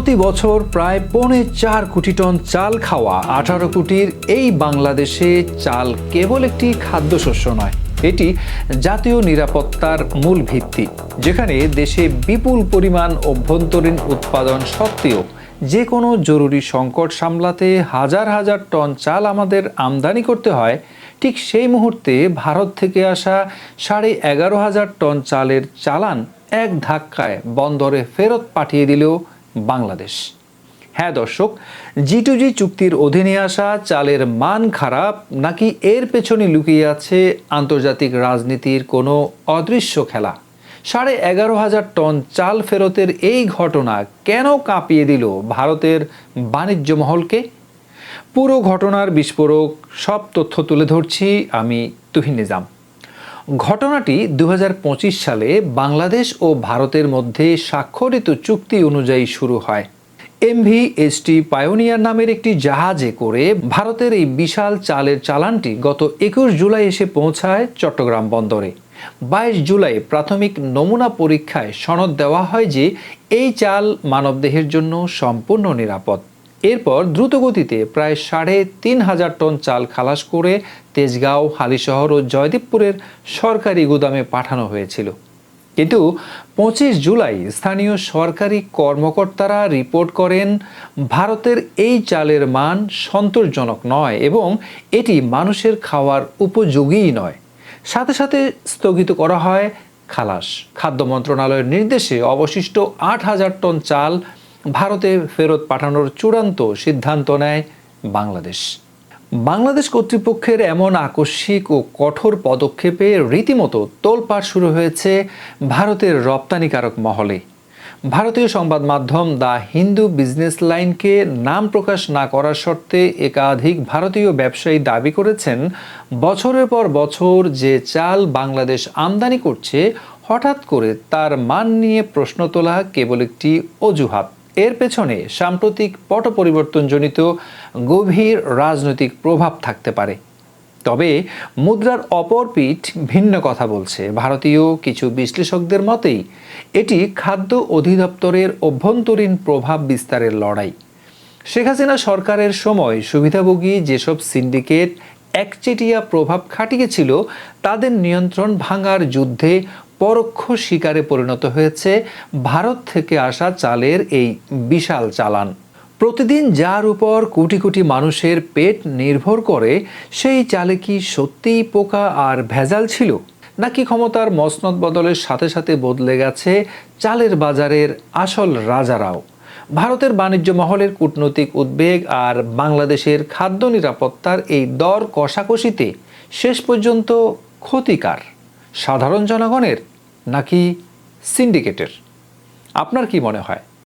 প্রতি বছর প্রায় 4.25 কোটি টন চাল খাওয়া 18 কোটির এই বাংলাদেশে চাল কেবল একটি খাদ্যশস্য নয়, এটি জাতীয় নিরাপত্তার মূল ভিত্তি। যেখানে দেশে বিপুল পরিমাণ অভ্যন্তরীণ উৎপাদন সত্ত্বেও যে কোনো জরুরি সংকট সামলাতে হাজার হাজার টন চাল আমাদের আমদানি করতে হয়, ঠিক সেই মুহূর্তে ভারত থেকে আসা 11,500 টন চালের চালান এক ধাক্কায় বন্দরে ফেরত পাঠিয়ে দিল বাংলাদেশ। হ্যাঁ দর্শক, G2G চুক্তির অধীনে আসা চালের মান খারাপ নাকি এর পেছনে লুকিয়ে আছে আন্তর্জাতিক রাজনীতির কোনো অদৃশ্য খেলা? 11,500 টন চাল ফেরতের এই ঘটনা কেন কাঁপিয়ে দিল ভারতের বাণিজ্য মহলকে? পুরো ঘটনার বিস্ফোরক সব তথ্য তুলে ধরছি আমি তুহিন নিজাম। ঘটনাটি 2025 সালে বাংলাদেশ ও ভারতের মধ্যে স্বাক্ষরিত চুক্তি অনুযায়ী শুরু হয়। MV-ST পায়োনিয়ার নামের একটি জাহাজে করে ভারতের এই বিশাল চালের চালানটি গত 21 জুলাই এসে পৌঁছায় চট্টগ্রাম বন্দরে। 22 জুলাই প্রাথমিক নমুনা পরীক্ষায় সনদ দেওয়া হয় যে এই চাল মানবদেহের জন্য সম্পূর্ণ নিরাপদ। এরপর দ্রুতগতিতে প্রায় 3,500 টন চাল খালাস করে তেজগাঁও, হালিশহর ও জয়দেবপুরের সরকারি গুদামে পাঠানো হয়েছিল। কিন্তু 25 জুলাই স্থানীয় সরকারি কর্মকর্তারা রিপোর্ট করেন ভারতের এই চালের মান সন্তোষজনক নয় এবং এটি মানুষের খাওয়ার উপযোগীই নয়। সাথে সাথে স্থগিত করা হয় খালাস। খাদ্য মন্ত্রণালয়ের নির্দেশে অবশিষ্ট 8,000 টন চাল ভারতে ফেরত পাঠানোর চূড়ান্ত সিদ্ধান্ত নেয় বাংলাদেশ কর্তৃপক্ষের এমন আকস্মিক ও কঠোর পদক্ষেপে রীতিমতো তোলপাড় শুরু হয়েছে ভারতের রপ্তানিকারক মহলে। ভারতীয় সংবাদ মাধ্যম দ্য হিন্দু বিজনেস লাইনকে নাম প্রকাশ না করার শর্তে একাধিক ভারতীয় ব্যবসায়ী দাবি করেছেন, বছরের পর বছর যে চাল বাংলাদেশ আমদানি করছে, হঠাৎ করে তার মান নিয়ে প্রশ্ন তোলা কেবল একটি অজুহাত। এর পেছনে সাম্প্রতিক পট পরিবর্তনজনিত গভীর রাজনৈতিক প্রভাব থাকতে পারে। তবে মুদ্রার অপর পিঠ ভিন্ন কথা বলছে। ভারতীয় কিছু বিশ্লেষকদের মতেই এটি খাদ্য অধিদপ্তরের অভ্যন্তরীণ প্রভাব বিস্তারের লড়াই। শেখ হাসিনা সরকারের সময় সুবিধাভোগী যেসব সিন্ডিকেট একচেটিয়া প্রভাব খাটিয়েছিল, তাদের নিয়ন্ত্রণ ভাঙার যুদ্ধে পরোক্ষ শিকারে পরিণত হয়েছে ভারত থেকে আসা চালের এই বিশাল চালান। প্রতিদিন যার উপর কোটি কোটি মানুষের পেট নির্ভর করে, সেই চালে কি সত্যিই পোকা আর ভেজাল ছিল, নাকি ক্ষমতার মসনদ বদলের সাথে সাথে বদলে গেছে চালের বাজারের আসল রাজারাও? ভারতের বাণিজ্য মহলের কূটনৈতিক উদ্বেগ আর বাংলাদেশের খাদ্য নিরাপত্তার এই দর কষাকষিতে শেষ পর্যন্ত ক্ষতিকার সাধারণ জনগণের নাকি সিন্ডিকেটের? আপনার কি মনে হয়?